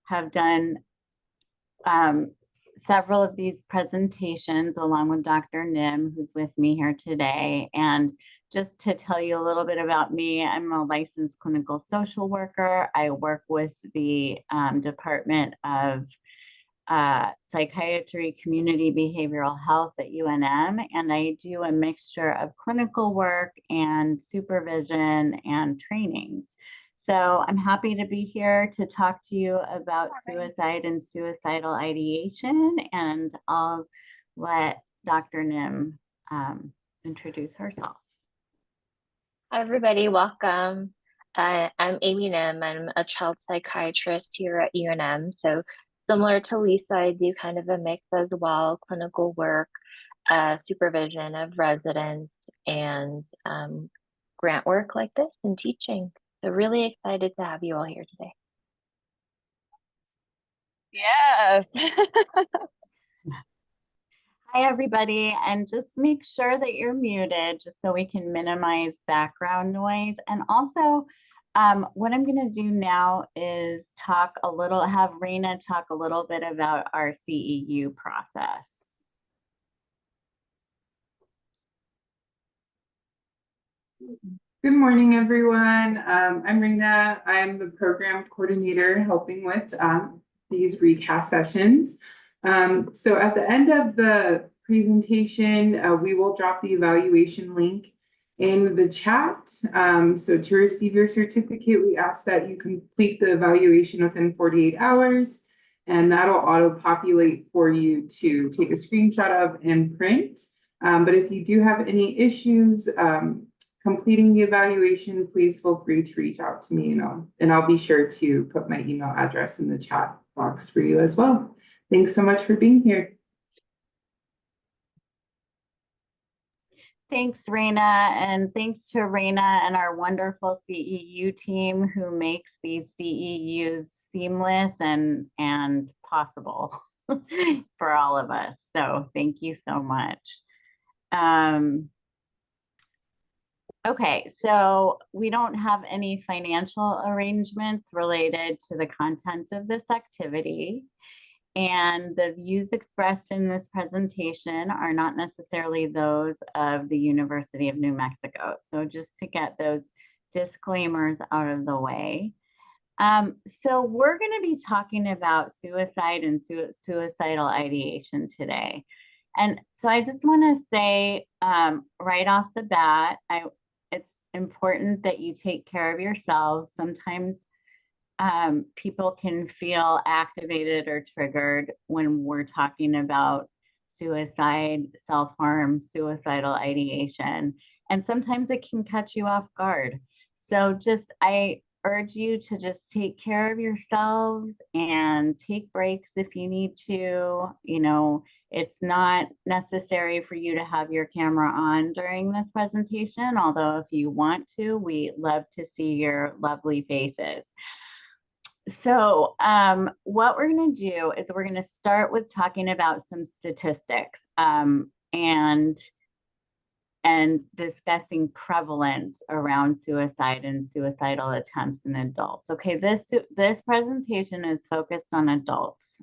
have done several of these presentations along with Dr. Nim, who's with me here today. And just to tell you a little bit about me, I'm a licensed clinical social worker. I work with the Department of Psychiatry, Community Behavioral Health at UNM, and I do a mixture of clinical work and supervision and trainings. So I'm happy to be here to talk to you about suicide and suicidal ideation, and I'll let Dr. Nim introduce herself. Hi, everybody. Welcome. I'm Amy Nim. I'm a child psychiatrist here at UNM. So similar to Lisa, I do kind of a mix as well, clinical work, supervision of residents, and grant work like this and teaching. So really excited to have you all here today. Yes. Hi, everybody, and just make sure that you're muted just so we can minimize background noise. And also, what I'm going to do now is have Raina talk a little bit about our CEU process. Good morning, everyone. I'm Raina. I'm the program coordinator helping with these recast sessions. So at the end of the presentation, we will drop the evaluation link in the chat. So to receive your certificate, we ask that you complete the evaluation within 48 hours, and that'll auto-populate for you to take a screenshot of and print. But if you do have any issues completing the evaluation, please feel free to reach out to me, and I'll be sure to put my email address in the chat box for you as well. Thanks so much for being here. Thanks, Raina, and thanks to Raina and our wonderful CEU team who makes these CEUs seamless and possible for all of us. So thank you so much. Okay, so we don't have any financial arrangements related to the content of this activity. And the views expressed in this presentation are not necessarily those of the University of New Mexico. So just to get those disclaimers out of the way. So we're going to be talking about suicide and suicidal ideation today. And so I just want to say right off the bat, it's important that you take care of yourselves. Sometimes people can feel activated or triggered when we're talking about suicide, self-harm, suicidal ideation, and sometimes it can catch you off guard. So I urge you to just take care of yourselves and take breaks if you need to. You know, it's not necessary for you to have your camera on during this presentation, although if you want to, we love to see your lovely faces. So what we're going to do is we're going to start with talking about some statistics and discussing prevalence around suicide and suicidal attempts in adults. Okay, this presentation is focused on adults.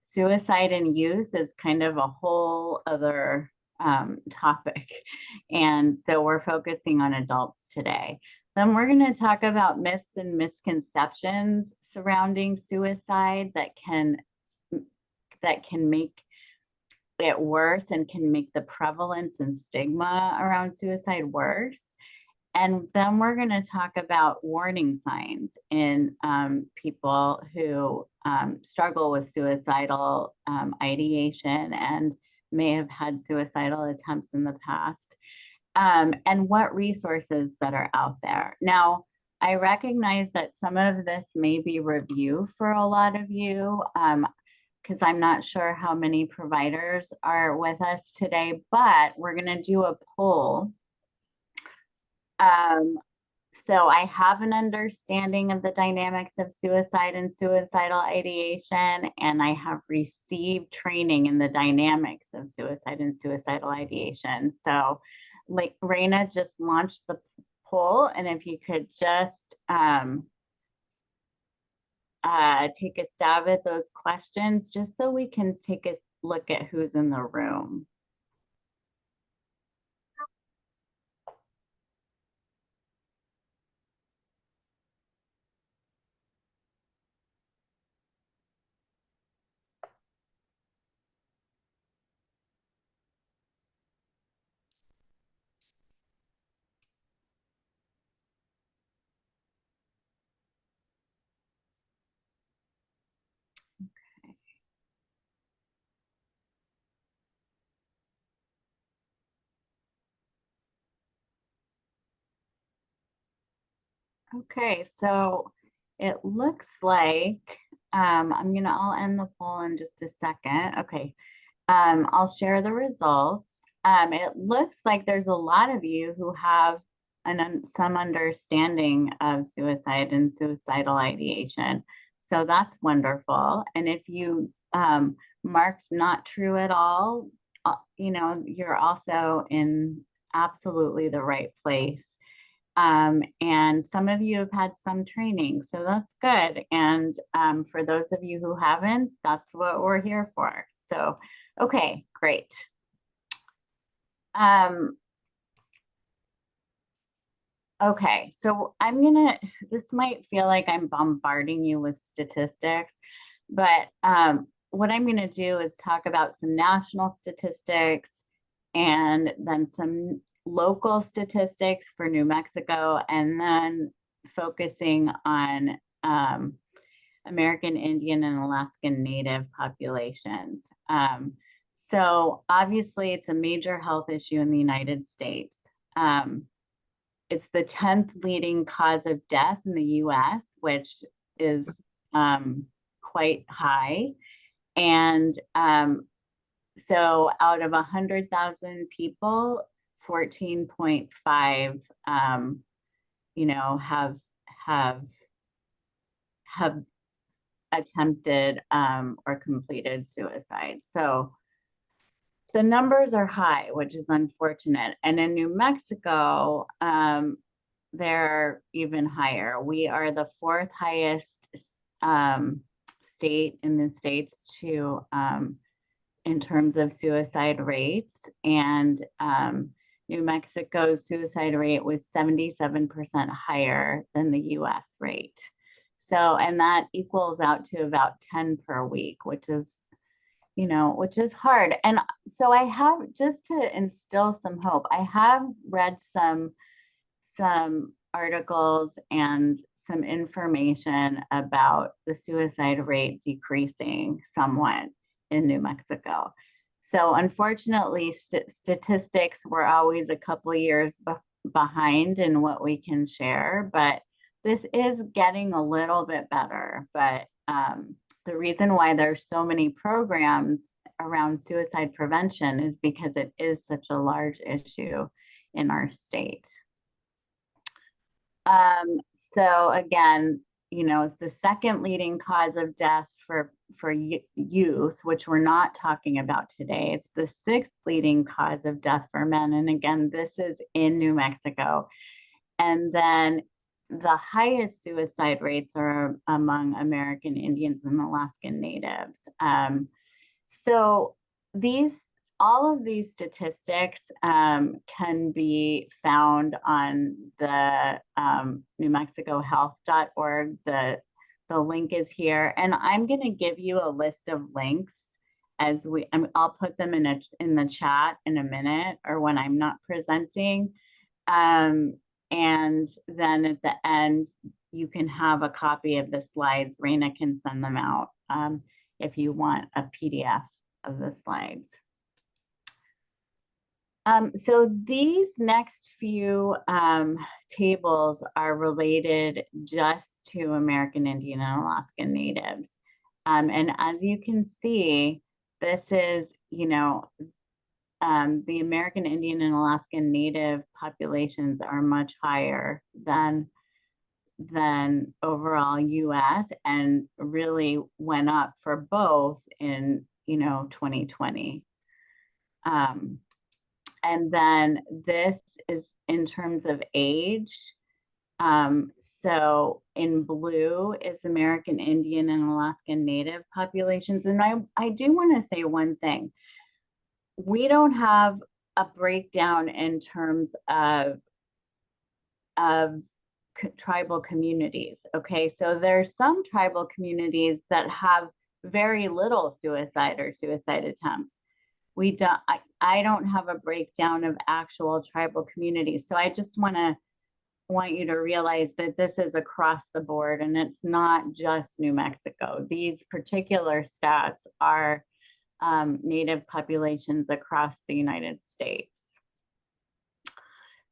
Suicide in youth is kind of a whole other topic. And so we're focusing on adults today. Then we're going to talk about myths and misconceptions surrounding suicide that can make it worse and can make the prevalence and stigma around suicide worse. And then we're going to talk about warning signs in people who struggle with suicidal ideation and may have had suicidal attempts in the past, and what resources that are out there. Now, I recognize that some of this may be review for a lot of you, because I'm not sure how many providers are with us today, but we're going to do a poll. So I have an understanding of the dynamics of suicide and suicidal ideation, and I have received training in the dynamics of suicide and suicidal ideation. So like Raina just launched the poll, and if you could just take a stab at those questions just so we can take a look at who's in the room. Okay, so it looks like I'll end the poll in just a second. Okay, I'll share the results. It looks like there's a lot of you who have some understanding of suicide and suicidal ideation. So that's wonderful. And if you marked not true at all, you're also in absolutely the right place. And some of you have had some training, so that's good. And for those of you who haven't, that's what we're here for. So, okay, great. Okay, so this might feel like I'm bombarding you with statistics, but what I'm gonna do is talk about some national statistics and then some local statistics for New Mexico, and then focusing on American Indian and Alaskan Native populations. So obviously it's a major health issue in the United States. It's the 10th leading cause of death in the US, which is quite high. And so out of 100,000 people, 14.5, have attempted or completed suicide. So the numbers are high, which is unfortunate. And in New Mexico, they're even higher. We are the 4th highest state in the states to in terms of suicide rates, and New Mexico's suicide rate was 77% higher than the US rate. So, and that equals out to about 10 per week, which is hard. And so I have, just to instill some hope, I have read some articles and some information about the suicide rate decreasing somewhat in New Mexico. So unfortunately, statistics were always a couple of years behind in what we can share, but this is getting a little bit better. But the reason why there's so many programs around suicide prevention is because it is such a large issue in our state. So again, it's the 2nd leading cause of death for youth, which we're not talking about today. It's the 6th leading cause of death for men. And again, this is in New Mexico. And then the highest suicide rates are among American Indians and Alaskan Natives. So all of these statistics can be found on the newmexicohealth.org. The link is here, and I'm going to give you a list of links as I'll put them in the chat in a minute, or when I'm not presenting. And then at the end, you can have a copy of the slides. Raina can send them out if you want a PDF of the slides. So these next few tables are related just to American Indian and Alaskan Natives. And as you can see, this is, the American Indian and Alaskan Native populations are much higher than overall US, and really went up for both in 2020. And then this is in terms of age. So in blue is American Indian and Alaskan Native populations. And I do want to say one thing. We don't have a breakdown in terms of tribal communities. Okay, so there's some tribal communities that have very little suicide or suicide attempts. I don't have a breakdown of actual tribal communities. So I just want you to realize that this is across the board and it's not just New Mexico. These particular stats are Native populations across the United States.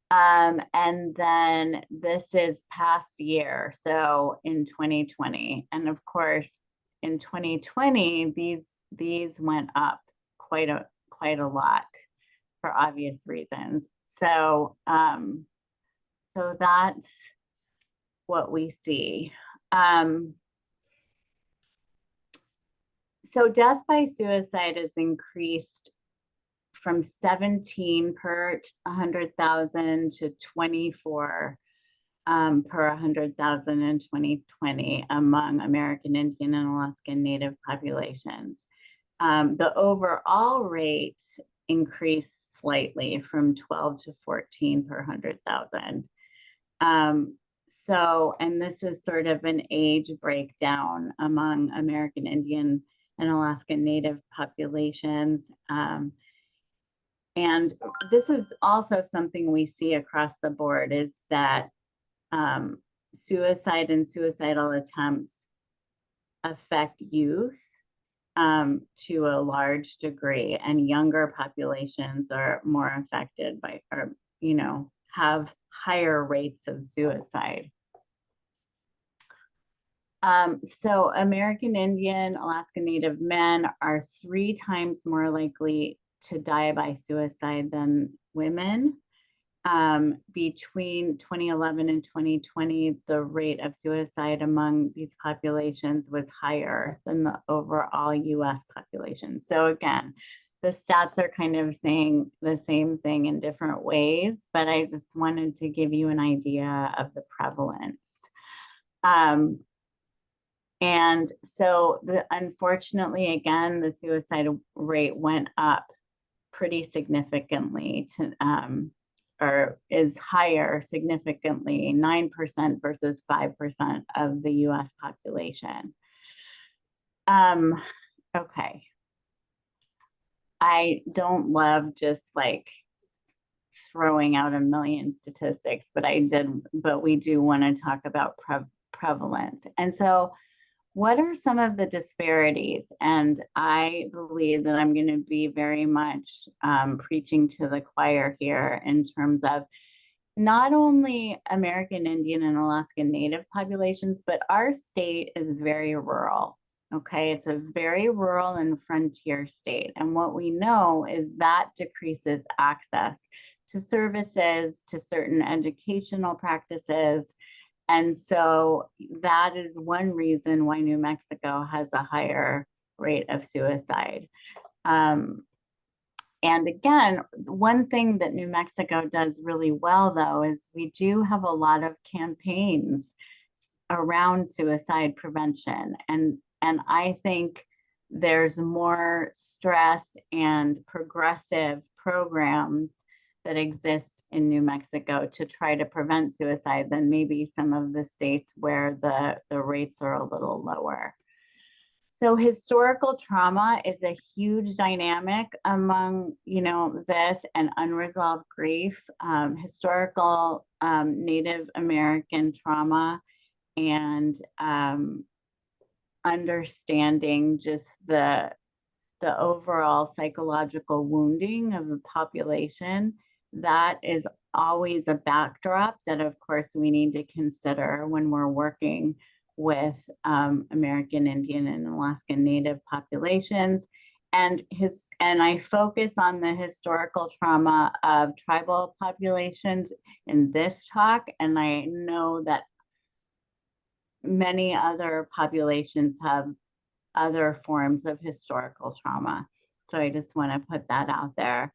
And then this is past year, so in 2020. And of course, in 2020, these went up quite a lot for obvious reasons. So so that's what we see. So death by suicide has increased from 17 per 100,000 to 24 per 100,000 in 2020 among American Indian and Alaskan Native populations. The overall rate increased slightly from 12 to 14 per 100,000. So, and this is sort of an age breakdown among American Indian and Alaskan Native populations. And this is also something we see across the board, is that suicide and suicidal attempts affect youth to a large degree, and younger populations are more affected by, or, you know, have higher rates of suicide. So American Indian, Alaska Native men are 3 times more likely to die by suicide than women. Between 2011 and 2020, the rate of suicide among these populations was higher than the overall US population. So again, the stats are kind of saying the same thing in different ways, but I just wanted to give you an idea of the prevalence. And so unfortunately, again, the suicide rate went up pretty significantly to, or is higher significantly, 9% versus 5% of the US population. Okay. I don't love just like throwing out a million statistics, but we do want to talk about prevalence. And so what are some of the disparities? And I believe that I'm going to be very much preaching to the choir here in terms of not only American Indian and Alaskan Native populations, but our state is very rural. Okay, it's a very rural and frontier state. And what we know is that decreases access to services, to certain educational practices. And so that is one reason why New Mexico has a higher rate of suicide. And again, one thing that New Mexico does really well, though, is we do have a lot of campaigns around suicide prevention. And I think there's more stress and progressive programs that exist in New Mexico to try to prevent suicide than maybe some of the states where the rates are a little lower. So historical trauma is a huge dynamic among, you know, this and unresolved grief. Historical Native American trauma and understanding just the overall psychological wounding of the population, that is always a backdrop that of course we need to consider when we're working with American Indian and Alaskan Native populations. And I focus on the historical trauma of tribal populations in this talk, and I know that many other populations have other forms of historical trauma. So I just want to put that out there.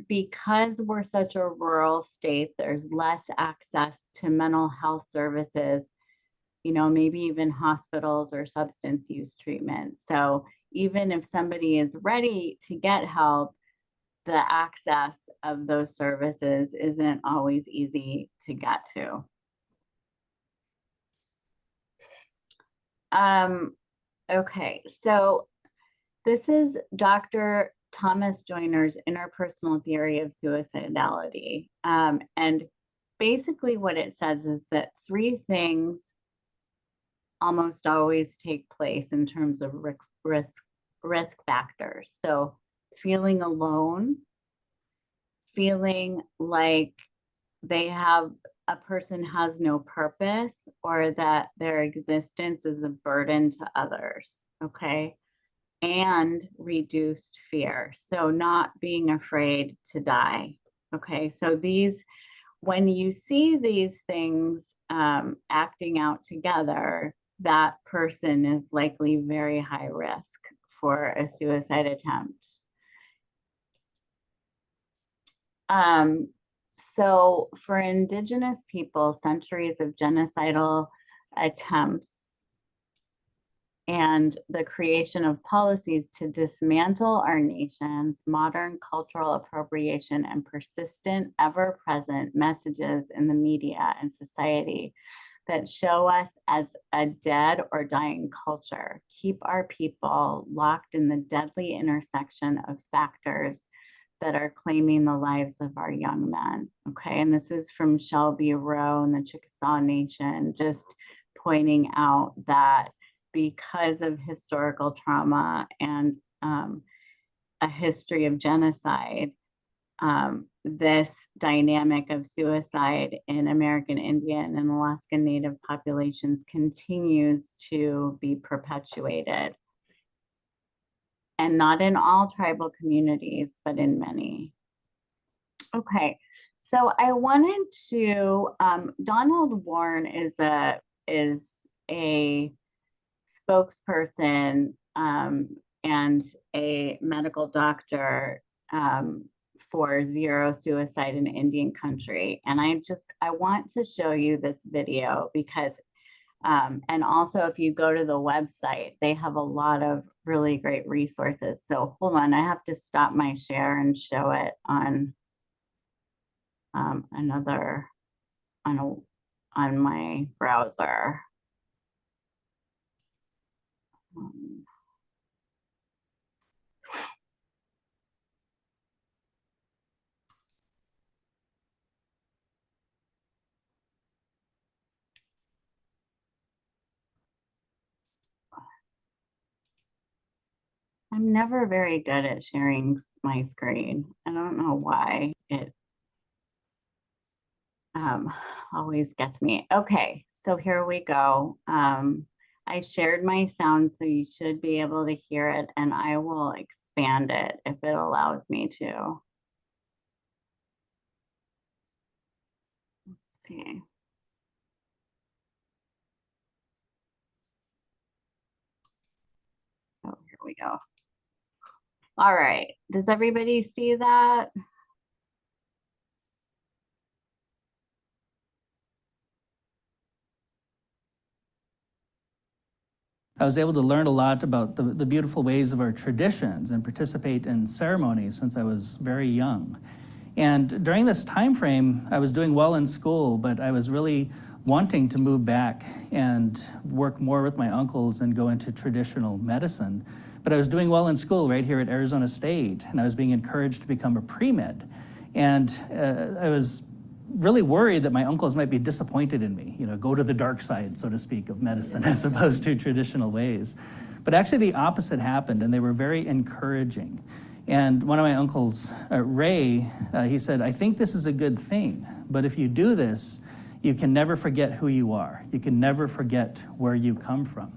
Because we're such a rural state, there's less access to mental health services, you know, maybe even hospitals or substance use treatment. So even if somebody is ready to get help, the access of those services isn't always easy to get to. Okay, so this is Dr. Thomas Joyner's interpersonal theory of suicidality. And basically what it says is that 3 things almost always take place in terms of risk factors. So feeling alone, feeling like a person has no purpose, or that their existence is a burden to others, okay? And reduced fear. So not being afraid to die, okay? So when you see these things acting out together, that person is likely very high risk for a suicide attempt. So for Indigenous people, centuries of genocidal attempts and the creation of policies to dismantle our nation's modern cultural appropriation and persistent, ever-present messages in the media and society that show us as a dead or dying culture, keep our people locked in the deadly intersection of factors that are claiming the lives of our young men, okay? And this is from Shelby Rowe and the Chickasaw Nation, just pointing out that because of historical trauma and a history of genocide, this dynamic of suicide in American Indian and Alaska Native populations continues to be perpetuated. And not in all tribal communities, but in many. Okay, so I wanted to, Donald Warren is a spokesperson and a medical doctor for Zero Suicide in Indian Country. And I want to show you this video because, and also if you go to the website, they have a lot of really great resources. So hold on, I have to stop my share and show it on on my browser. I'm never very good at sharing my screen. I don't know why it always gets me. Okay, so here we go. I shared my sound, so you should be able to hear it, and I will expand it if it allows me to. Let's see. Oh, here we go. All right, does everybody see that? I was able to learn a lot about the beautiful ways of our traditions and participate in ceremonies since I was very young. And during this time frame, I was doing well in school, but I was really wanting to move back and work more with my uncles and go into traditional medicine. But I was doing well in school right here at Arizona State, and I was being encouraged to become a pre-med. And I was really worried that my uncles might be disappointed in me, go to the dark side, so to speak, of medicine as opposed to traditional ways. But actually the opposite happened, and they were very encouraging. And one of my uncles, Ray, he said, I think this is a good thing, but if you do this, you can never forget who you are. You can never forget where you come from.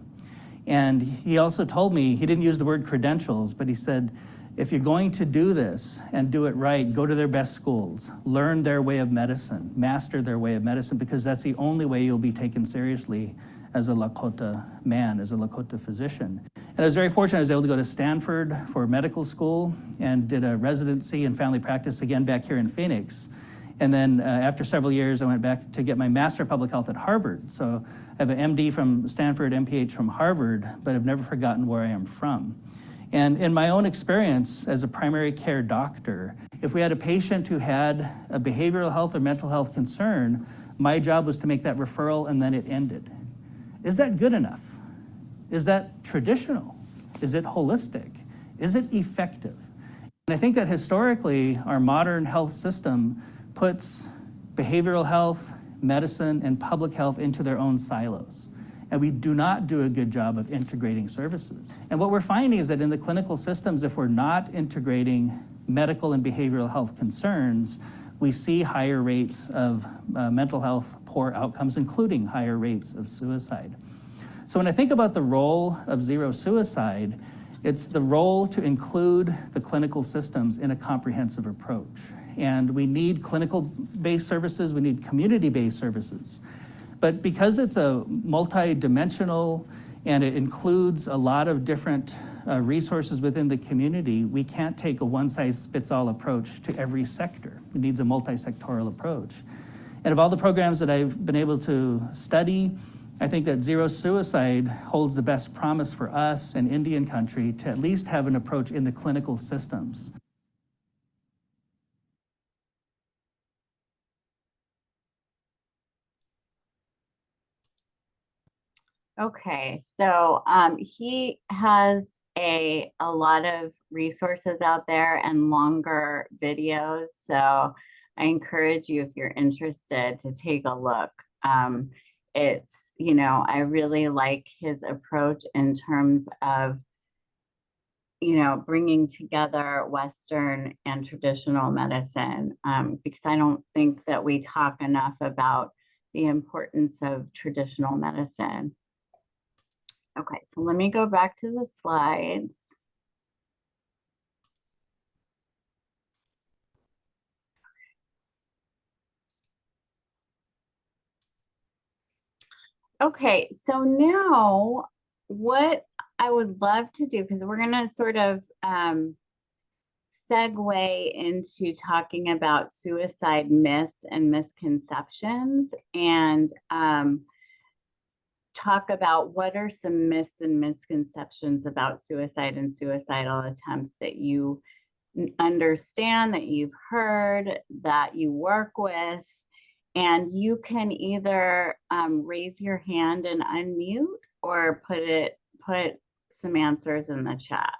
And he also told me, he didn't use the word credentials, but he said, if you're going to do this and do it right, go to their best schools, learn their way of medicine, master their way of medicine, because that's the only way you'll be taken seriously as a Lakota man, as a Lakota physician. And I was very fortunate. I was able to go to Stanford for medical school and did a residency in family practice again back here in Phoenix. And then after several years, I went back to get my Master of Public Health at Harvard. So I have an MD from Stanford, MPH from Harvard, but I've never forgotten where I am from. And in my own experience as a primary care doctor, if we had a patient who had a behavioral health or mental health concern, my job was to make that referral and then it ended. Is that good enough? Is that traditional? Is it holistic? Is it effective? And I think that historically, our modern health system puts behavioral health, medicine, and public health into their own silos. And we do not do a good job of integrating services. And what we're finding is that in the clinical systems, if we're not integrating medical and behavioral health concerns, we see higher rates of mental health poor outcomes, including higher rates of suicide. So when I think about the role of zero suicide, it's the role to include the clinical systems in a comprehensive approach. And we need clinical-based services, we need community-based services. But because it's a multi-dimensional and it includes a lot of different resources within the community, we can't take a one-size-fits-all approach to every sector. It needs a multi-sectoral approach. And of all the programs that I've been able to study, I think that zero suicide holds the best promise for us and Indian country to at least have an approach in the clinical systems. Okay, so he has a lot of resources out there and longer videos. So I encourage you, if you're interested, to take a look. It's, you know, I really like his approach in terms of, you know, bringing together Western and traditional medicine, because I don't think that we talk enough about the importance of traditional medicine. Okay, so let me go back to the slides. Okay, so now what I would love to do, because we're going to sort of segue into talking about suicide myths and misconceptions, and talk about what are some myths and misconceptions about suicide and suicidal attempts that you understand, that you've heard, that you work with. And you can either raise your hand and unmute, or put some answers in the chat.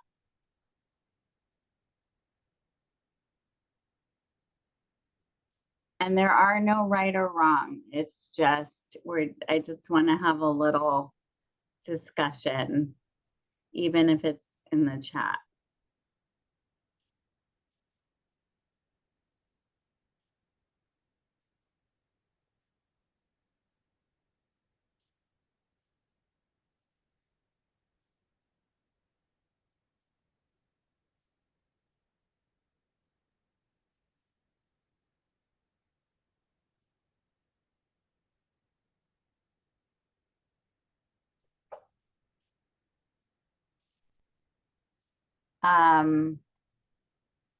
And there are no right or wrong. It's just, I just want to have a little discussion, even if it's in the chat.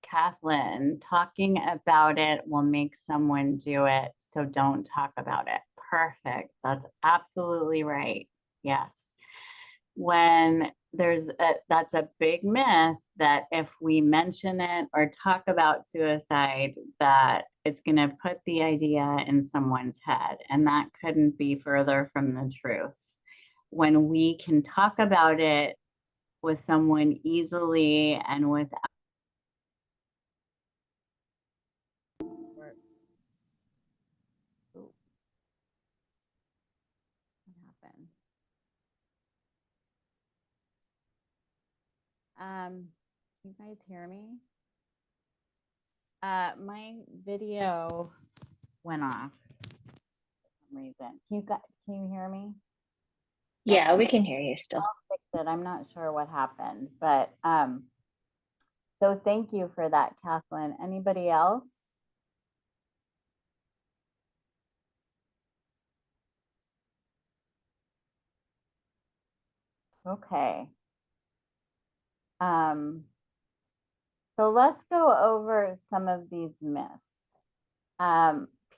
Kathleen, talking about it will make someone do it, so don't talk about it. Perfect. That's absolutely right. Yes. When that's a big myth that if we mention it or talk about suicide, that it's going to put the idea in someone's head, and that couldn't be further from the truth. When we can talk about it with someone easily and without can you guys hear me? My video went off for some reason. Can you hear me? Yeah, Okay. we can hear you still. I'll fix it. I'm not sure what happened, but so thank you for that, Kathleen. Anybody else? Okay. So let's go over some of these myths.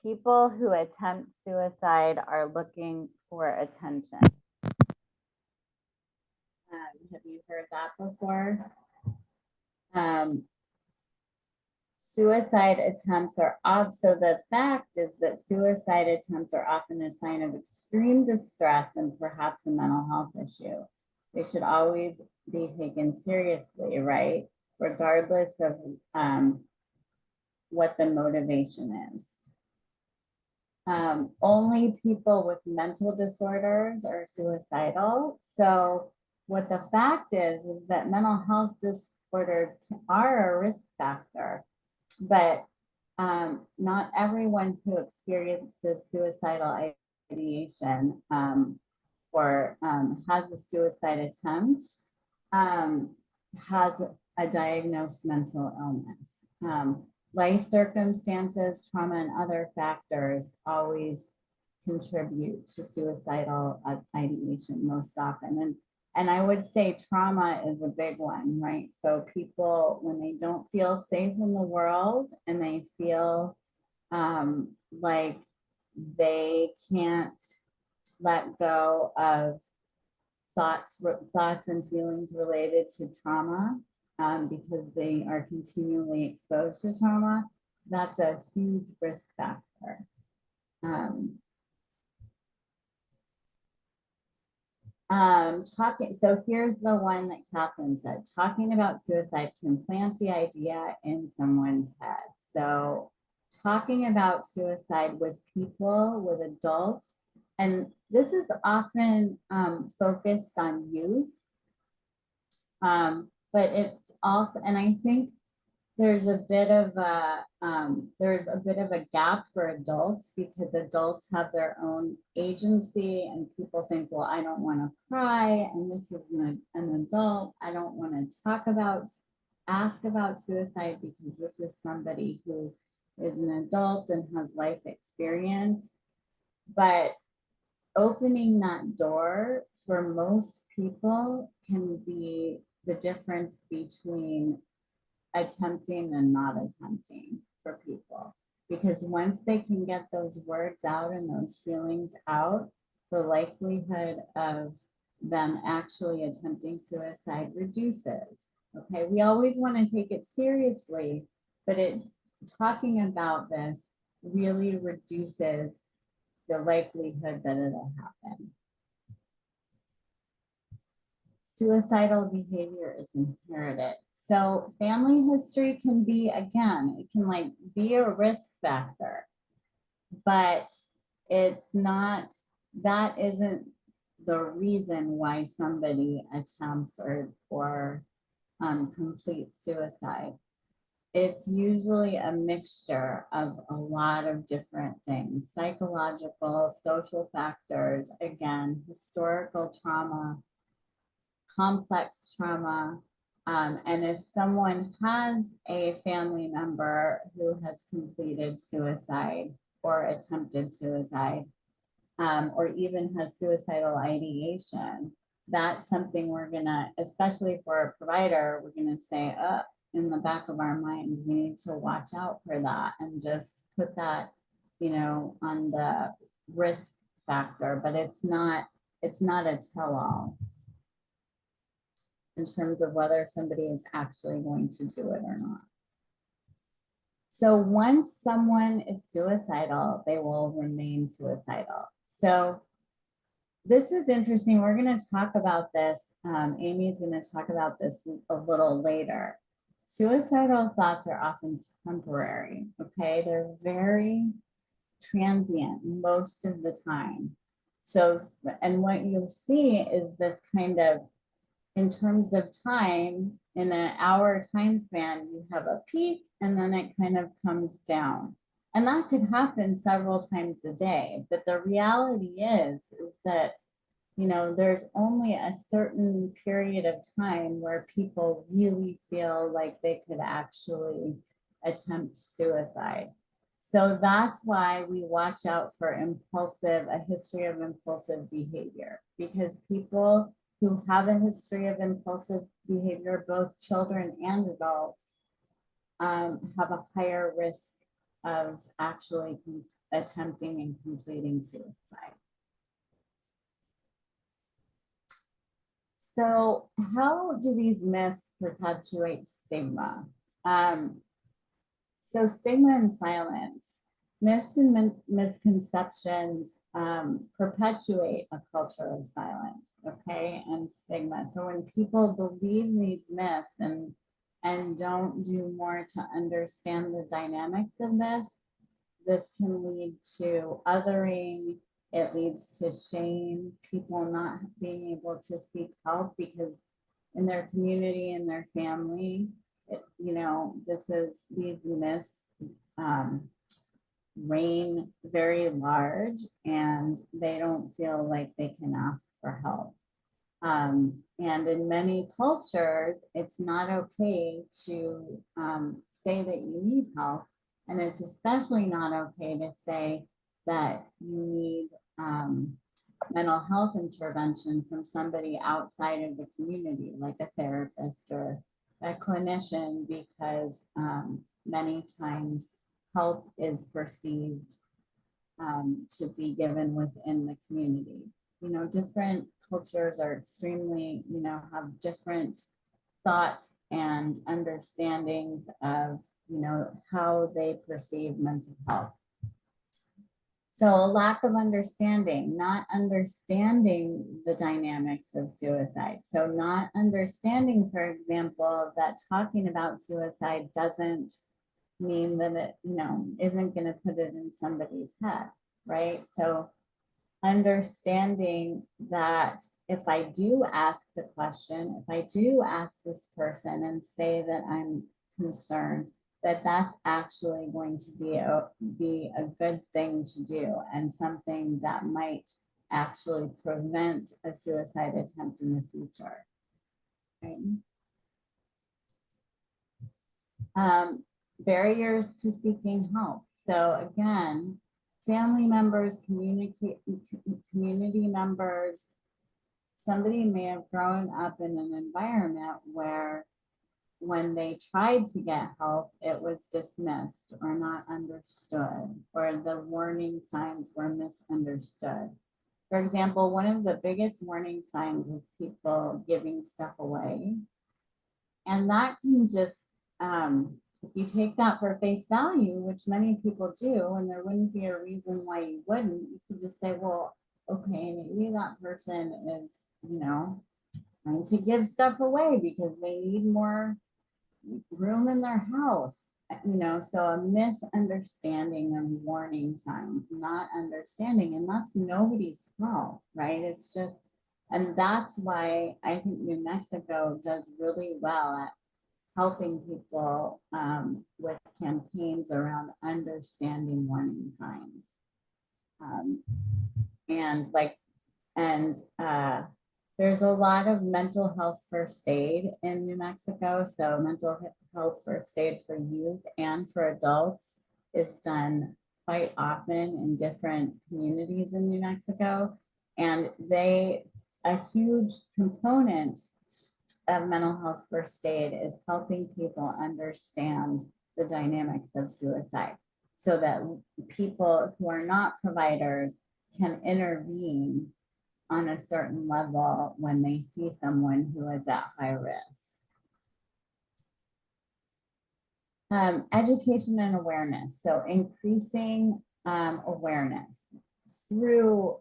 People who attempt suicide are looking for attention. Have you heard that before? Suicide attempts are off. So the fact is that suicide attempts are often a sign of extreme distress and perhaps a mental health issue. They should always be taken seriously, right? Regardless of what the motivation is. Only people with mental disorders are suicidal. So what the fact is that mental health disorders are a risk factor, but not everyone who experiences suicidal ideation or has a suicide attempt has a diagnosed mental illness. Life circumstances, trauma, and other factors always contribute to suicidal ideation most often. And I would say trauma is a big one, right? So people, when they don't feel safe in the world and they feel like they can't let go of thoughts and feelings related to trauma, because they are continually exposed to trauma, that's a huge risk factor. So here's the one that Catherine said, talking about suicide can plant the idea in someone's head. So talking about suicide with people, with adults, and this is often focused on youth, but it's also, and I think there's a bit of a gap for adults, because adults have their own agency and people think, well, I don't want to cry, and this is an adult, I don't want to ask about suicide because this is somebody who is an adult and has life experience. But opening that door for most people can be the difference between attempting and not attempting for people, because once they can get those words out and those feelings out, the likelihood of them actually attempting suicide reduces. Okay, we always want to take it seriously, but talking about this really reduces the likelihood that it'll happen. Suicidal behavior is inherited. So family history can be, again, it can like be a risk factor, but it's not, that isn't the reason why somebody attempts or completes suicide. It's usually a mixture of a lot of different things: psychological, social factors, again, historical trauma, complex trauma. And if someone has a family member who has completed suicide or attempted suicide, or even has suicidal ideation, that's something we're gonna, especially for a provider, we're gonna say, in the back of our mind, we need to watch out for that and just put that, on the risk factor, but it's not a tell-all in terms of whether somebody is actually going to do it or not. So once someone is suicidal, they will remain suicidal. So this is interesting. We're going to talk about this. Amy's going to talk about this a little later. Suicidal thoughts are often temporary, okay? They're very transient most of the time. So, and what you'll see is this kind of, in terms of time, in an hour time span, you have a peak and then it kind of comes down. And that could happen several times a day. But the reality is that, there's only a certain period of time where people really feel like they could actually attempt suicide. So that's why we watch out for a history of impulsive behavior, because people who have a history of impulsive behavior, both children and adults, have a higher risk of actually attempting and completing suicide. So how do these myths perpetuate stigma? So stigma and silence, myths and misconceptions perpetuate a culture of silence, okay, and stigma. So when people believe these myths and don't do more to understand the dynamics of this can lead to othering. It leads to shame, people not being able to seek help because in their community and their family, these myths reign very large and they don't feel like they can ask for help. And in many cultures, it's not okay to say that you need help. And it's especially not okay to say that you need mental health intervention from somebody outside of the community, like a therapist or a clinician, because many times help is perceived to be given within the community. Different cultures are extremely, have different thoughts and understandings of, how they perceive mental health. So a lack of understanding, not understanding the dynamics of suicide. So not understanding, for example, that talking about suicide doesn't mean that it, isn't going to put it in somebody's head, right? So understanding that if I do ask the question, if I do ask this person and say that I'm concerned, that's actually going to be a good thing to do and something that might actually prevent a suicide attempt in the future. Okay. Barriers to seeking help. So again, family members, community members, somebody may have grown up in an environment where when they tried to get help, it was dismissed or not understood, or the warning signs were misunderstood. For example, one of the biggest warning signs is people giving stuff away. And that can just, if you take that for face value, which many people do, and there wouldn't be a reason why you wouldn't, you could just say, well, okay, maybe that person is, trying to give stuff away because they need more room in their house, so a misunderstanding of warning signs, not understanding, and that's nobody's fault, right? It's just, and that's why I think New Mexico does really well at helping people with campaigns around understanding warning signs. There's a lot of mental health first aid in New Mexico. So mental health first aid for youth and for adults is done quite often in different communities in New Mexico. And a huge component of mental health first aid is helping people understand the dynamics of suicide so that people who are not providers can intervene on a certain level when they see someone who is at high risk. Education and awareness. So increasing awareness through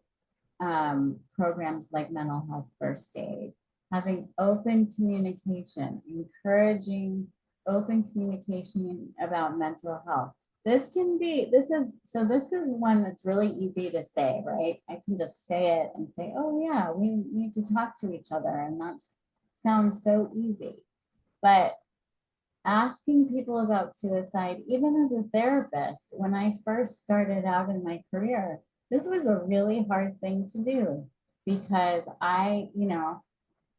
programs like mental health first aid, having open communication, encouraging open communication about mental health. This is one that's really easy to say, right? I can just say it and say, oh yeah, we need to talk to each other. And that sounds so easy. But asking people about suicide, even as a therapist, when I first started out in my career, this was a really hard thing to do because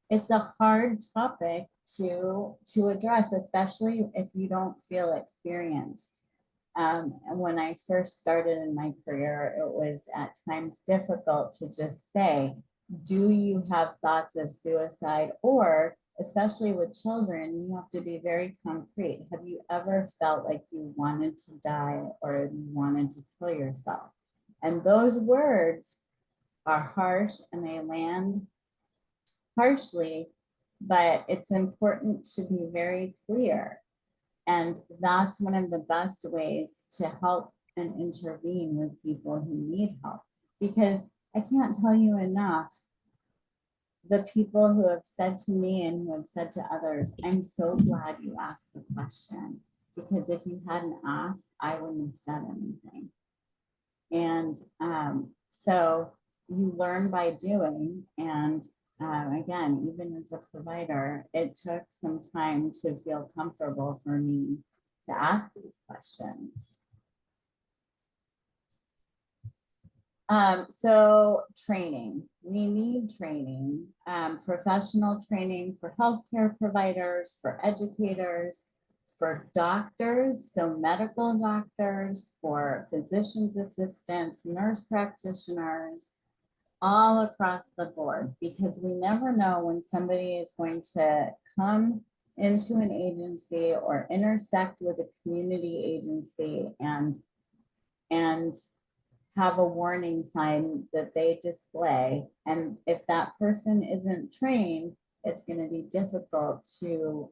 it's a hard topic to address, especially if you don't feel experienced. And when I first started in my career, it was at times difficult to just say, do you have thoughts of suicide? Or especially with children, you have to be very concrete. Have you ever felt like you wanted to die or you wanted to kill yourself? And those words are harsh and they land harshly, but it's important to be very clear. And that's one of the best ways to help and intervene with people who need help. Because I can't tell you enough, the people who have said to me and who have said to others, I'm so glad you asked the question, because if you hadn't asked, I wouldn't have said anything. And so you learn by doing. And again, even as a provider, it took some time to feel comfortable for me to ask these questions. So training, we need training, professional training for healthcare providers, for educators, for doctors, so medical doctors, for physician's assistants, nurse practitioners, all across the board, because we never know when somebody is going to come into an agency or intersect with a community agency and have a warning sign that they display. And if that person isn't trained, it's going to be difficult to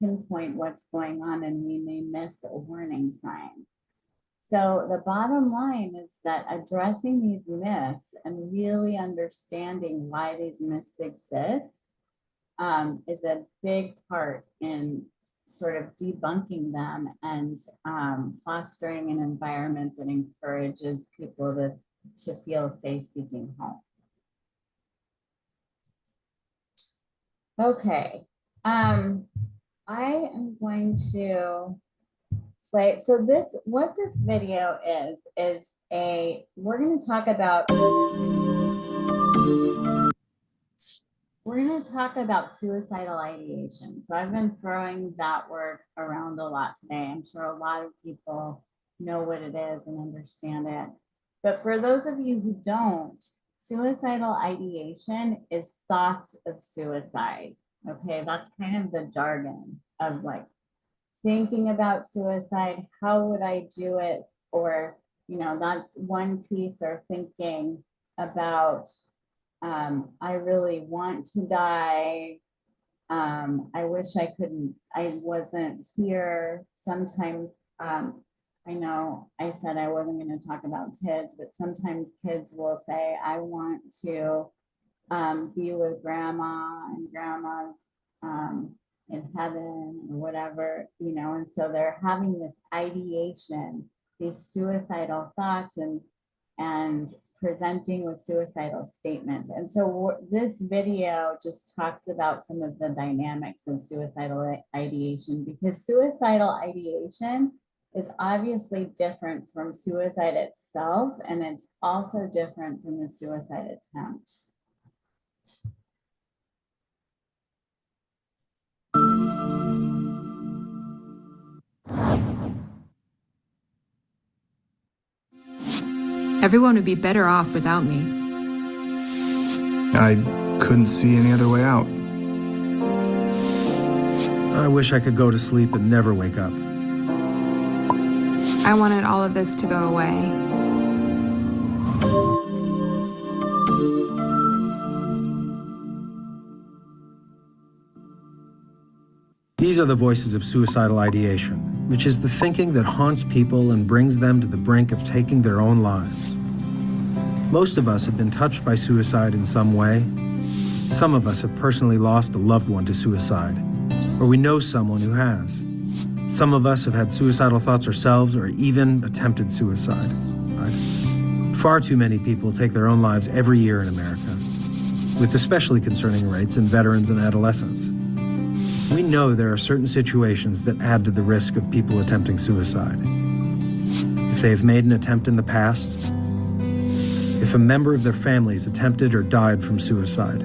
pinpoint what's going on, and we may miss a warning sign. So the bottom line is that addressing these myths and really understanding why these myths exist is a big part in sort of debunking them and fostering an environment that encourages people to feel safe seeking help. Okay, I am going to play. So what this video is we're going to talk about suicidal ideation. So I've been throwing that word around a lot today. I'm sure a lot of people know what it is and understand it. But for those of you who don't, suicidal ideation is thoughts of suicide. Okay, that's kind of the jargon of like thinking about suicide. How would I do it? Or, you know, that's one piece, or thinking about I really want to die. I wish I wasn't here. Sometimes, I know I said I wasn't going to talk about kids, but sometimes kids will say, I want to be with grandma, and grandma's in heaven or whatever, you know, and so they're having this ideation, these suicidal thoughts and presenting with suicidal statements. And so this video just talks about some of the dynamics of suicidal ideation, because suicidal ideation is obviously different from suicide itself, and it's also different from the suicide attempt. Everyone would be better off without me. I couldn't see any other way out. I wish I could go to sleep and never wake up. I wanted all of this to go away. These are the voices of suicidal ideation, which is the thinking that haunts people and brings them to the brink of taking their own lives. Most of us have been touched by suicide in some way. Some of us have personally lost a loved one to suicide, or we know someone who has. Some of us have had suicidal thoughts ourselves, or even attempted suicide. Far too many people take their own lives every year in America, with especially concerning rates in veterans and adolescents. We know there are certain situations that add to the risk of people attempting suicide. If they have made an attempt in the past, if a member of their family has attempted or died from suicide,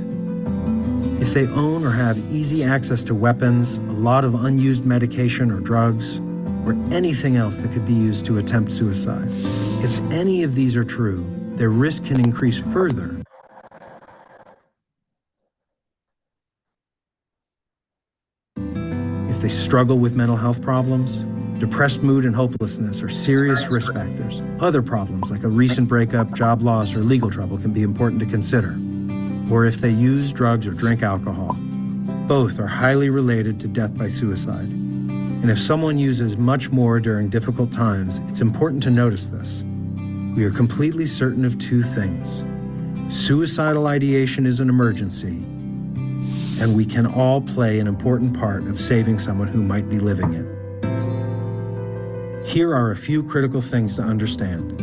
if they own or have easy access to weapons, a lot of unused medication or drugs, or anything else that could be used to attempt suicide. If any of these are true, their risk can increase further if they struggle with mental health problems. Depressed mood and hopelessness are serious risk factors. Other problems like a recent breakup, job loss, or legal trouble can be important to consider. Or if they use drugs or drink alcohol. Both are highly related to death by suicide. And if someone uses much more during difficult times, it's important to notice this. We are completely certain of two things. Suicidal ideation is an emergency, and we can all play an important part of saving someone who might be living it. Here are a few critical things to understand.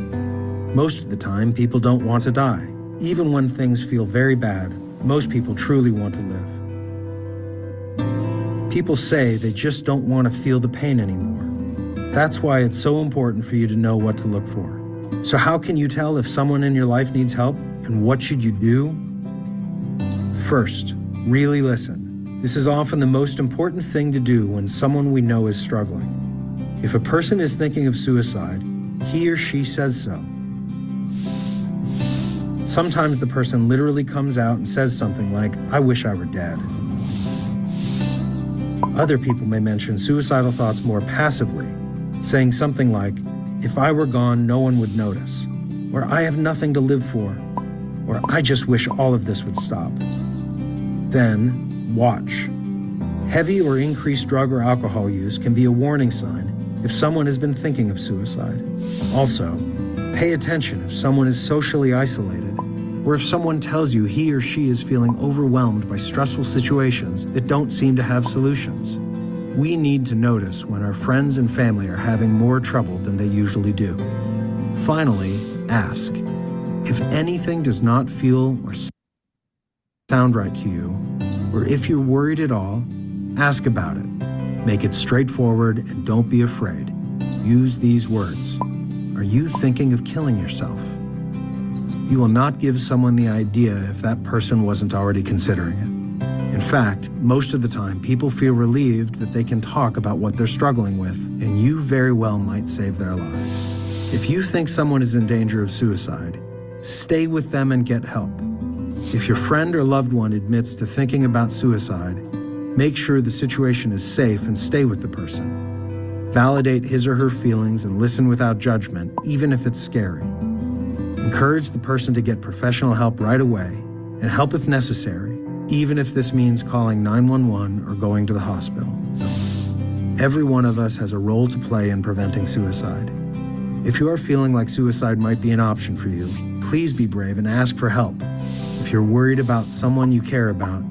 Most of the time, people don't want to die. Even when things feel very bad, most people truly want to live. People say they just don't want to feel the pain anymore. That's why it's so important for you to know what to look for. So how can you tell if someone in your life needs help, and what should you do? First, really listen. This is often the most important thing to do when someone we know is struggling. If a person is thinking of suicide, he or she says so. Sometimes the person literally comes out and says something like, "I wish I were dead." Other people may mention suicidal thoughts more passively, saying something like, "If I were gone, no one would notice," or "I have nothing to live for," or "I just wish all of this would stop." Then, watch. Heavy or increased drug or alcohol use can be a warning sign if someone has been thinking of suicide. Also, pay attention if someone is socially isolated, or if someone tells you he or she is feeling overwhelmed by stressful situations that don't seem to have solutions. We need to notice when our friends and family are having more trouble than they usually do. Finally, ask. If anything does not feel or sound right to you, or if you're worried at all, ask about it. Make it straightforward and don't be afraid. Use these words. Are you thinking of killing yourself? You will not give someone the idea if that person wasn't already considering it. In fact, most of the time, people feel relieved that they can talk about what they're struggling with, and you very well might save their lives. If you think someone is in danger of suicide, stay with them and get help. If your friend or loved one admits to thinking about suicide, make sure the situation is safe and stay with the person. Validate his or her feelings and listen without judgment, even if it's scary. Encourage the person to get professional help right away, and help if necessary, even if this means calling 911 or going to the hospital. Every one of us has a role to play in preventing suicide. If you are feeling like suicide might be an option for you, please be brave and ask for help. If you're worried about someone you care about,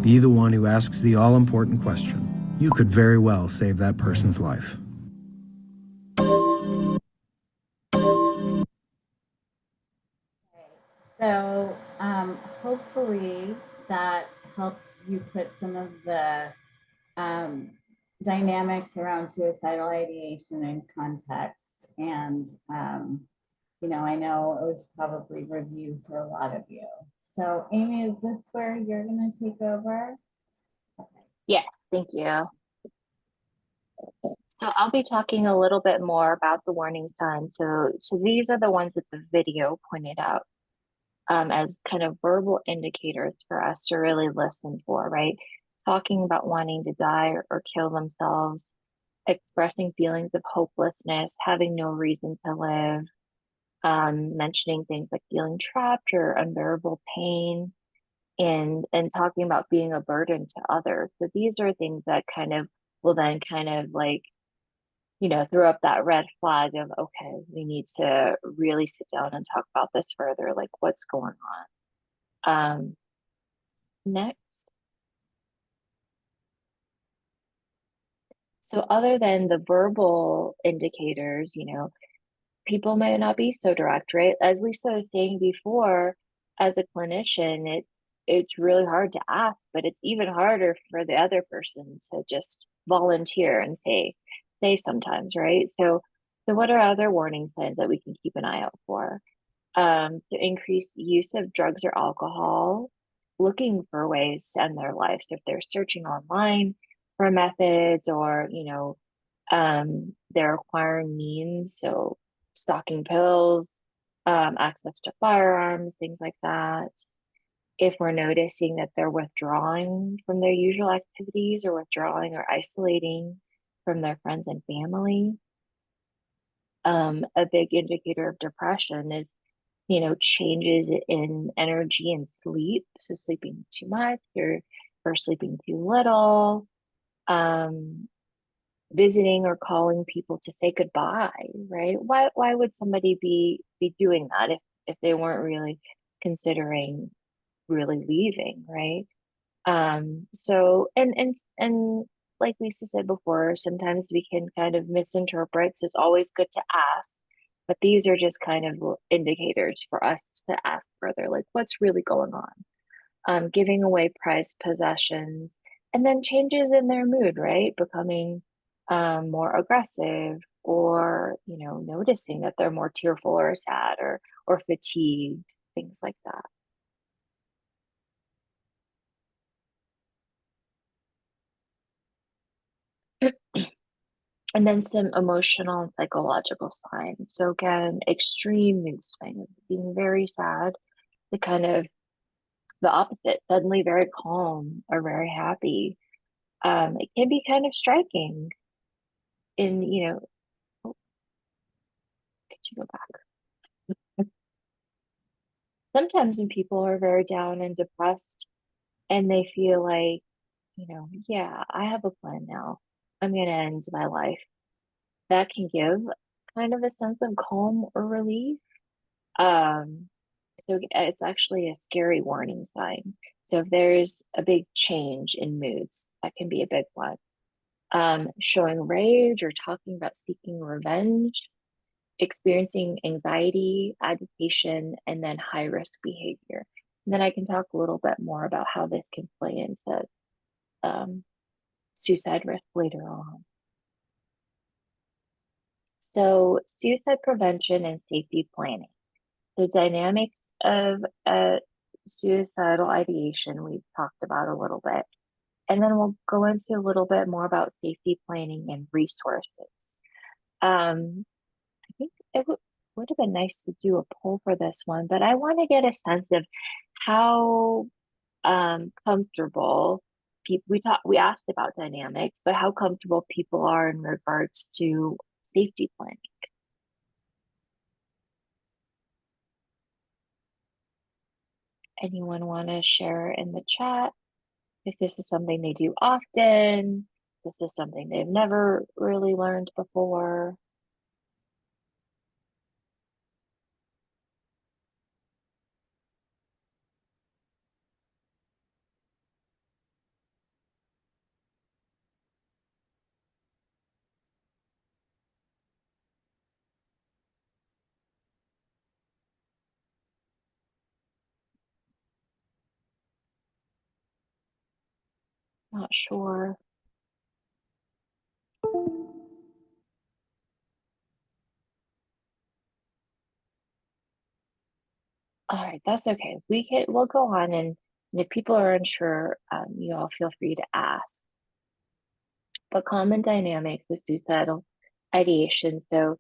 be the one who asks the all-important question. You could very well save that person's life. So hopefully that helps you put some of the dynamics around suicidal ideation in context. And, I know it was probably review for a lot of you. So Amy, is this where you're going to take over? Okay. Yes, thank you. So I'll be talking a little bit more about the warning signs. So these are the ones that the video pointed out as kind of verbal indicators for us to really listen for, right? Talking about wanting to die or kill themselves, expressing feelings of hopelessness, having no reason to live, mentioning things like feeling trapped or unbearable pain, and talking about being a burden to others. So these are things that kind of will then kind of like, throw up that red flag of, okay, we need to really sit down and talk about this further, like what's going on. Next. So other than the verbal indicators, people might not be so direct, right? As Lisa was saying before, as a clinician, it's really hard to ask, but it's even harder for the other person to just volunteer and say sometimes, right? So what are other warning signs that we can keep an eye out for? To increase use of drugs or alcohol, looking for ways to end their lives. If they're searching online for methods, or they're acquiring means, so stocking pills, access to firearms, things like that. if we're noticing that they're withdrawing from their usual activities or withdrawing or isolating from their friends and family. A big indicator of depression is, changes in energy and sleep. So sleeping too much or sleeping too little, visiting or calling people to say goodbye, right? Why would somebody be doing that if they weren't really considering really leaving, right? So and like Lisa said before, sometimes we can kind of misinterpret, so it's always good to ask, but these are just kind of indicators for us to ask further, like what's really going on. Giving away prized possessions, and then changes in their mood, right? Becoming more aggressive, or noticing that they're more tearful or sad or fatigued, things like that. And then some emotional and psychological signs. So again, extreme mood swings, being very sad, the kind of the opposite, suddenly very calm or very happy. It can be kind of striking in, oh, could you go back? Sometimes when people are very down and depressed and they feel like, yeah, I have a plan now. I'm going to end my life. That can give kind of a sense of calm or relief. So it's actually a scary warning sign. So if there's a big change in moods, that can be a big one. Showing rage or talking about seeking revenge, experiencing anxiety, agitation, and then high risk behavior. And then I can talk a little bit more about how this can play into suicide risk later on. So suicide prevention and safety planning. The dynamics of suicidal ideation we've talked about a little bit. And then we'll go into a little bit more about safety planning and resources. I think it would have been nice to do a poll for this one, but I want to get a sense of how comfortable people, we asked about dynamics, but how comfortable people are in regards to safety planning. Anyone want to share in the chat if this is something they do often, this is something they've never really learned before? Not sure. All right, that's okay. We'll go on, and if people are unsure, you all feel free to ask. But common dynamics with suicidal ideation. So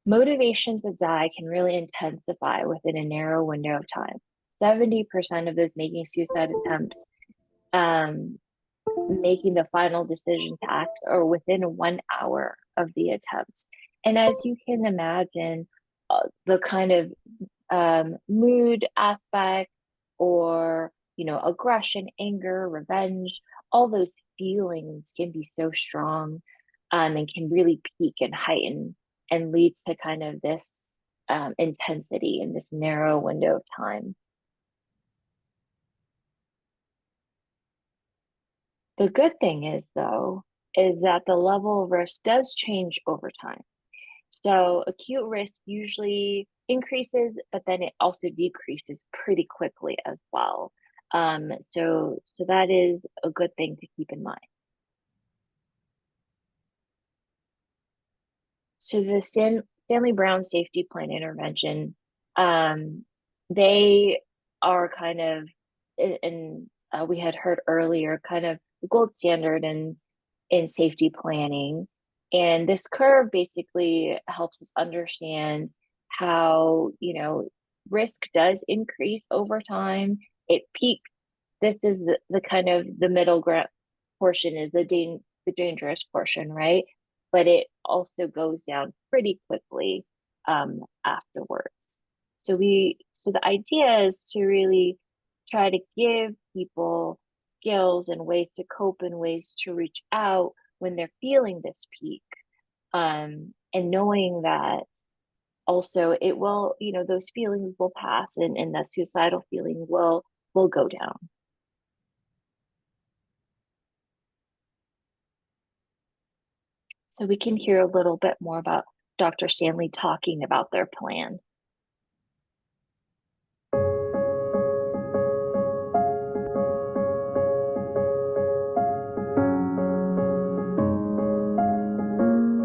motivation to die can really intensify within a narrow window of time. 70% of those making suicide attempts, making the final decision to act, or within 1 hour of the attempt. And as you can imagine, the kind of mood aspect, or aggression, anger, revenge, all those feelings can be so strong, and can really peak and heighten and lead to kind of this intensity in this narrow window of time. The good thing is, though, is that the level of risk does change over time. So acute risk usually increases, but then it also decreases pretty quickly as well. So that is a good thing to keep in mind. So the Stanley Brown Safety Plan Intervention, they are kind of, and we had heard earlier, kind of the gold standard in safety planning. And this curve basically helps us understand how, risk does increase over time, it peaks. This is the kind of the middle ground portion is the dangerous portion, right? But it also goes down pretty quickly afterwards. So the idea is to really try to give people skills and ways to cope and ways to reach out when they're feeling this peak. And knowing that also it will, those feelings will pass and that suicidal feeling will go down. So we can hear a little bit more about Dr. Stanley talking about their plan.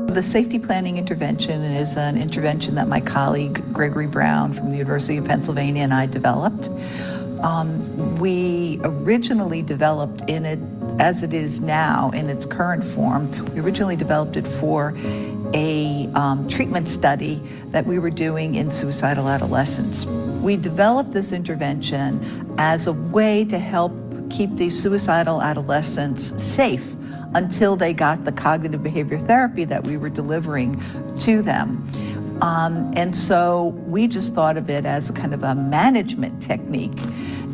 The safety planning intervention is an intervention that my colleague Gregory Brown from the University of Pennsylvania and I developed. We originally developed in it, as it is now in its current form, we originally developed it for a treatment study that we were doing in suicidal adolescents. We developed this intervention as a way to help keep these suicidal adolescents safe until they got the cognitive behavior therapy that we were delivering to them. And so we just thought of it as a kind of a management technique.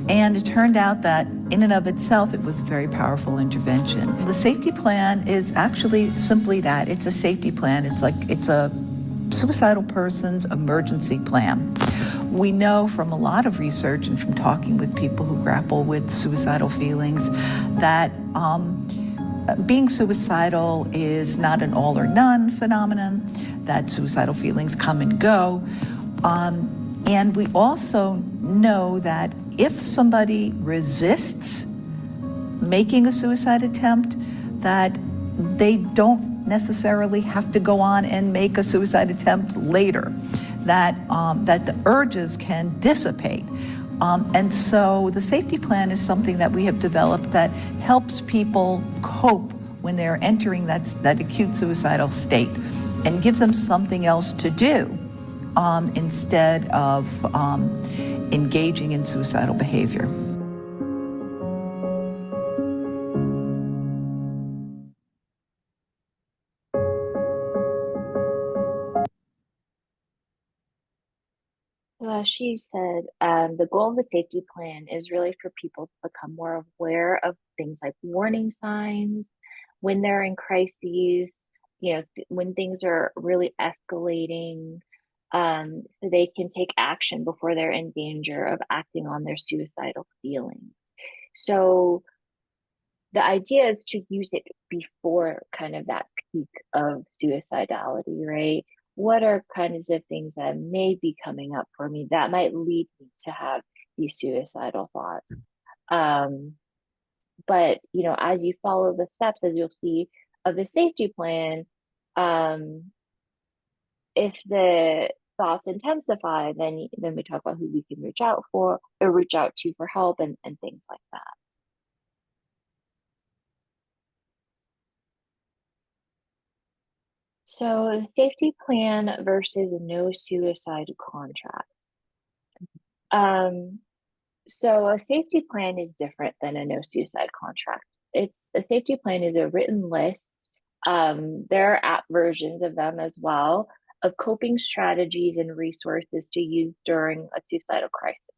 And it turned out that in and of itself, it was a very powerful intervention. The safety plan is actually simply that. It's a safety plan. It's a suicidal person's emergency plan. We know from a lot of research and from talking with people who grapple with suicidal feelings that being suicidal is not an all or none phenomenon, that suicidal feelings come and go. And we also know that if somebody resists making a suicide attempt, that they don't necessarily have to go on and make a suicide attempt later, that the urges can dissipate. And so the safety plan is something that we have developed that helps people cope when they're entering that acute suicidal state and gives them something else to do instead of engaging in suicidal behavior. Well, she said the goal of the safety plan is really for people to become more aware of things like warning signs, when they're in crises, when things are really escalating, so they can take action before they're in danger of acting on their suicidal feelings. So the idea is to use it before kind of that peak of suicidality, right? What are kinds of things that may be coming up for me that might lead me to have these suicidal thoughts? But, as you follow the steps, as you'll see of the safety plan, if the thoughts intensify, then we talk about who we can reach out to for help and things like that. So safety plan versus no suicide contract. So a safety plan is different than a no suicide contract. A safety plan is a written list. There are app versions of them as well, of coping strategies and resources to use during a suicidal crisis.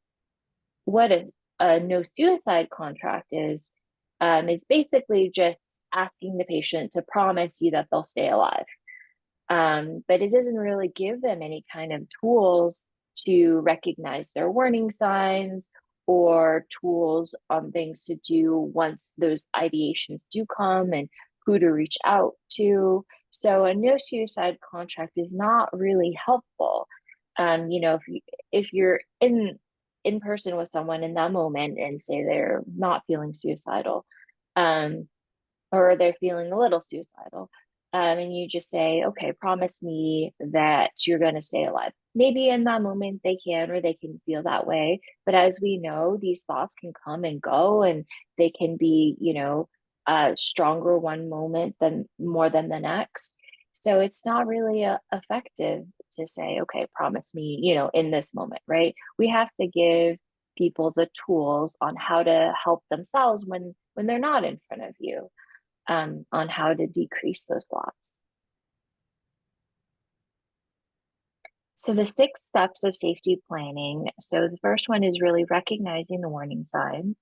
What a no suicide contract is basically just asking the patient to promise you that they'll stay alive. But it doesn't really give them any kind of tools to recognize their warning signs or tools on things to do once those ideations do come and who to reach out to. So a no suicide contract is not really helpful. If you're in person with someone in that moment and say they're not feeling suicidal, or they're feeling a little suicidal, and you just say, okay, promise me that you're going to stay alive. Maybe in that moment they can, or they can feel that way. But as we know, these thoughts can come and go, and they can be, stronger one moment more than the next. So it's not really effective to say, okay, promise me, in this moment, right? We have to give people the tools on how to help themselves when they're not in front of you, on how to decrease those thoughts. So the 6 steps of safety planning. So the first one is really recognizing the warning signs.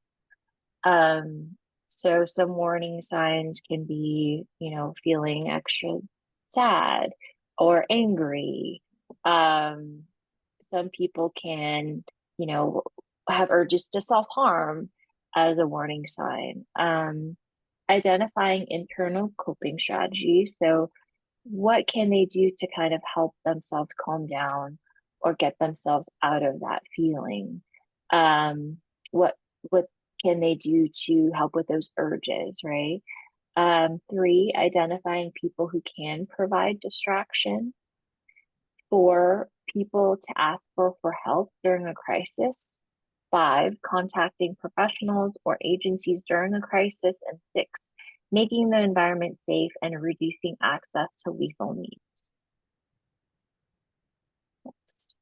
So some warning signs can be, feeling extra sad or angry. Some people can, have urges to self-harm as a warning sign. Identifying internal coping strategies. So what can they do to kind of help themselves calm down or get themselves out of that feeling? What can they do to help with those urges, right? 3, identifying people who can provide distraction. 4, people to ask for help during a crisis. 5, contacting professionals or agencies during a crisis. And 6, making the environment safe and reducing access to lethal means. Next.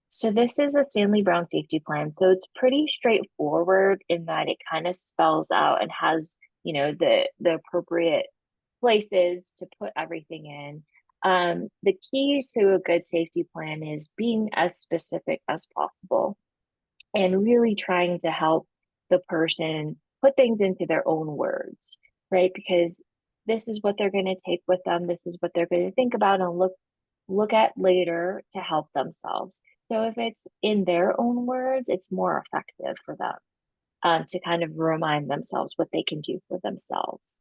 So this is a Stanley Brown safety plan. So it's pretty straightforward in that it kind of spells out and has, the appropriate places to put everything in. The keys to a good safety plan is being as specific as possible and really trying to help the person put things into their own words, right? Because this is what they're going to take with them. This is what they're going to think about and look at later to help themselves. So if it's in their own words, it's more effective for them to kind of remind themselves what they can do for themselves.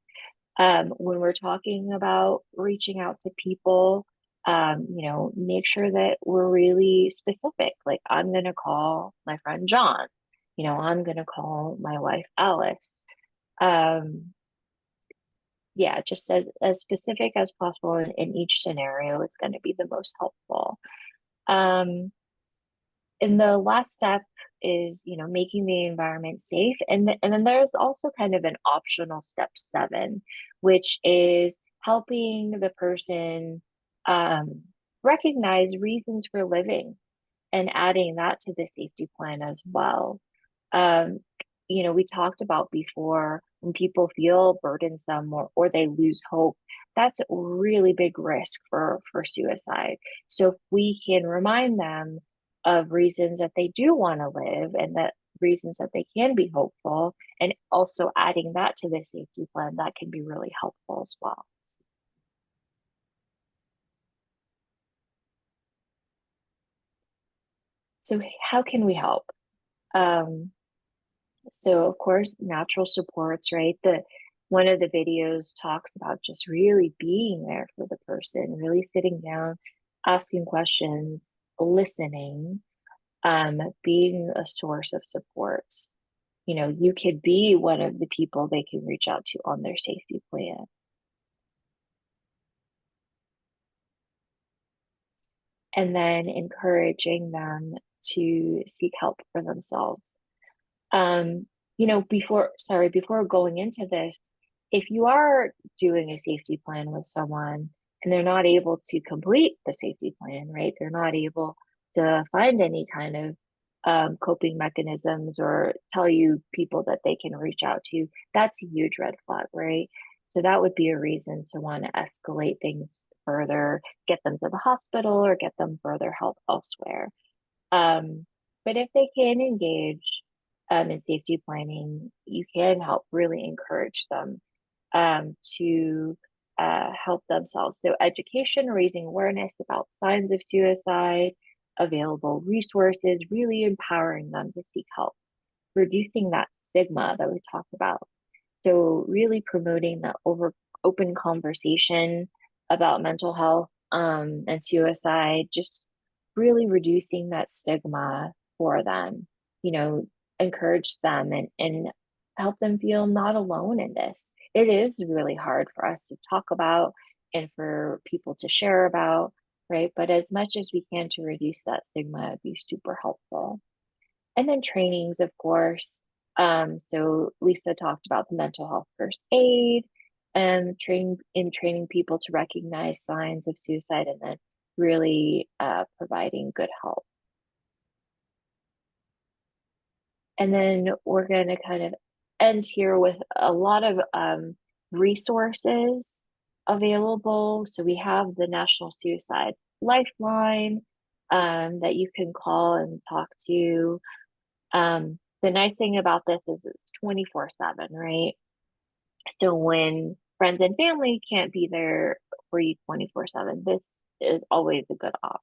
When we're talking about reaching out to people, make sure that we're really specific. Like, I'm going to call my friend John, I'm going to call my wife Alice. Just as specific as possible in each scenario is going to be the most helpful. And the last step is, making the environment safe. And then there's also kind of an optional step 7, which is helping the person recognize reasons for living and adding that to the safety plan as well. We talked about before, when people feel burdensome or they lose hope, that's a really big risk for suicide. So if we can remind them of reasons that they do want to live and that reasons that they can be hopeful, and also adding that to the safety plan, that can be really helpful as well. So how can we help? So of course, natural supports, right? One of the videos talks about just really being there for the person, really sitting down, asking questions, listening, being a source of support. You could be one of the people they can reach out to on their safety plan. And then encouraging them to seek help for themselves. Before going into this, if you are doing a safety plan with someone and they're not able to complete the safety plan, right? They're not able to find any kind of coping mechanisms or tell you people that they can reach out to, that's a huge red flag, right? So that would be a reason to want to escalate things further, get them to the hospital or get them further help elsewhere. But if they can engage in safety planning, you can help really encourage them to help themselves. So education, raising awareness about signs of suicide, available resources, really empowering them to seek help, reducing that stigma that we talked about. So really promoting that open conversation about mental health and suicide, just really reducing that stigma for them, encourage them and help them feel not alone in this. It is really hard for us to talk about and for people to share about, right? But as much as we can to reduce that stigma, it'd be super helpful. And then trainings, of course. So Lisa talked about the mental health first aid and training people to recognize signs of suicide and then really providing good help. And then we're going to kind of end here with a lot of resources available. So we have the National Suicide Lifeline that you can call and talk to. The nice thing about this is it's 24/7, right? So when friends and family can't be there for you 24/7, this is always a good option.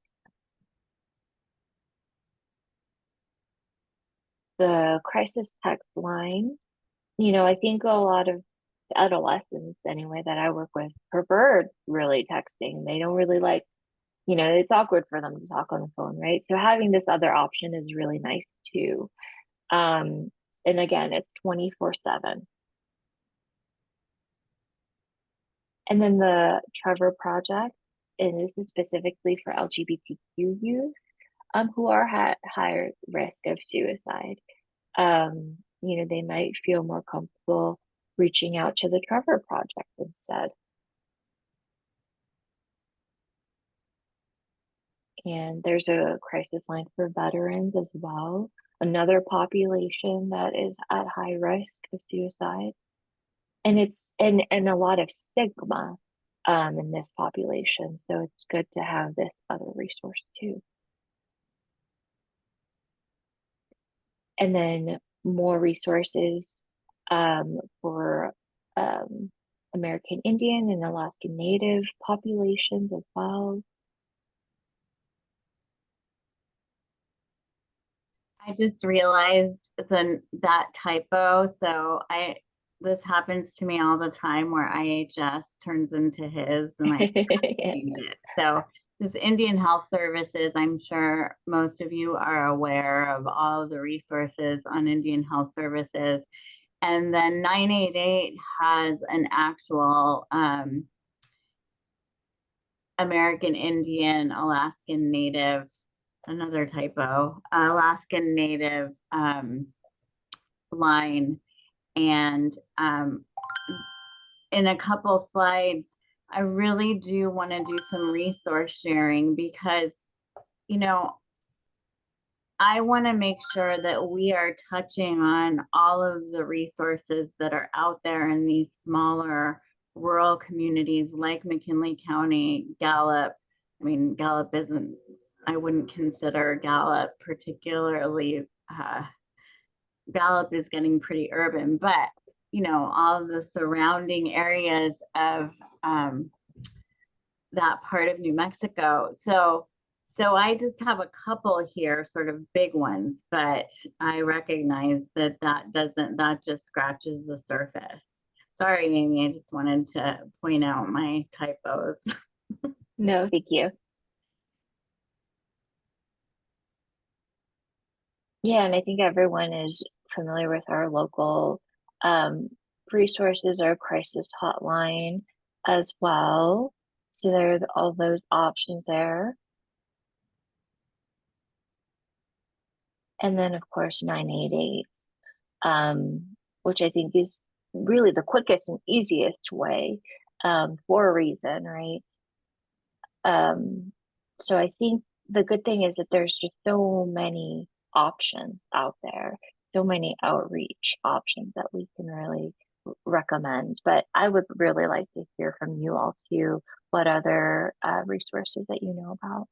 The crisis text line, I think a lot of adolescents anyway that I work with prefer really texting. They don't really like, it's awkward for them to talk on the phone, right? So having this other option is really nice too. And again, it's 24/7. And then the Trevor Project, and this is specifically for LGBTQ youth who are at higher risk of suicide. They might feel more comfortable reaching out to the Trevor Project instead. And there's a crisis line for veterans as well, another population that is at high risk of suicide. And it's and a lot of stigma in this population. So it's good to have this other resource too. And then more resources for American Indian and Alaskan Native populations as well. I just realized that typo. So this happens to me all the time where IHS turns into his and I change it. So this Indian Health Services, I'm sure most of you are aware of all of the resources on Indian Health Services. And then 988 has an actual American Indian, Alaskan Native, another typo, Alaskan Native line. And in a couple slides, I really do want to do some resource sharing because, I want to make sure that we are touching on all of the resources that are out there in these smaller rural communities like McKinley County, Gallup. I mean, Gallup isn't, I wouldn't consider Gallup particularly, Gallup is getting pretty urban, but all of the surrounding areas of that part of New Mexico. So I just have a couple here, sort of big ones, but I recognize that just scratches the surface. Sorry, Amy, I just wanted to point out my typos. No, thank you. Yeah, and I think everyone is familiar with our local resources, our crisis hotline as well. So there are all those options there. And then, of course, 988, which I think is really the quickest and easiest way for a reason, right? So I think the good thing is that there's just so many options out there, so many outreach options that we can really recommend. But I would really like to hear from you all too, what other resources that you know about.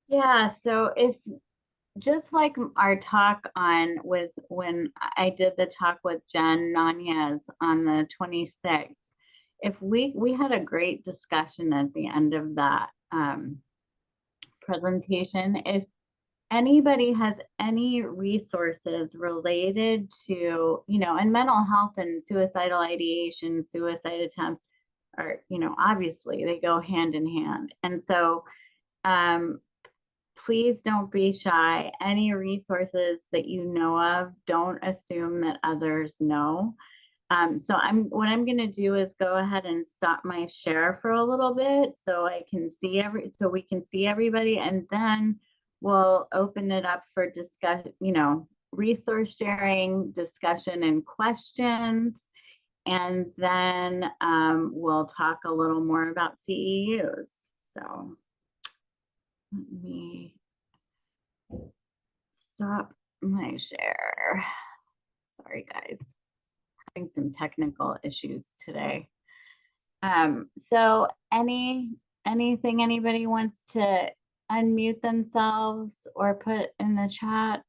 Yeah, so if just like our talk when I did the talk with Jen Nanez on the 26th, if we had a great discussion at the end of that presentation. If anybody has any resources related to, and mental health and suicidal ideation, suicide attempts are, obviously they go hand in hand. And so please don't be shy. Any resources that you know of, don't assume that others know. So what I'm going to do is go ahead and stop my share for a little bit so I can see we can see everybody, and then we'll open it up for discussion, resource sharing, discussion and questions. And then we'll talk a little more about CEUs. So Let me stop my share. Sorry, guys. Having some technical issues today. So anything anybody wants to unmute themselves or put in the chat?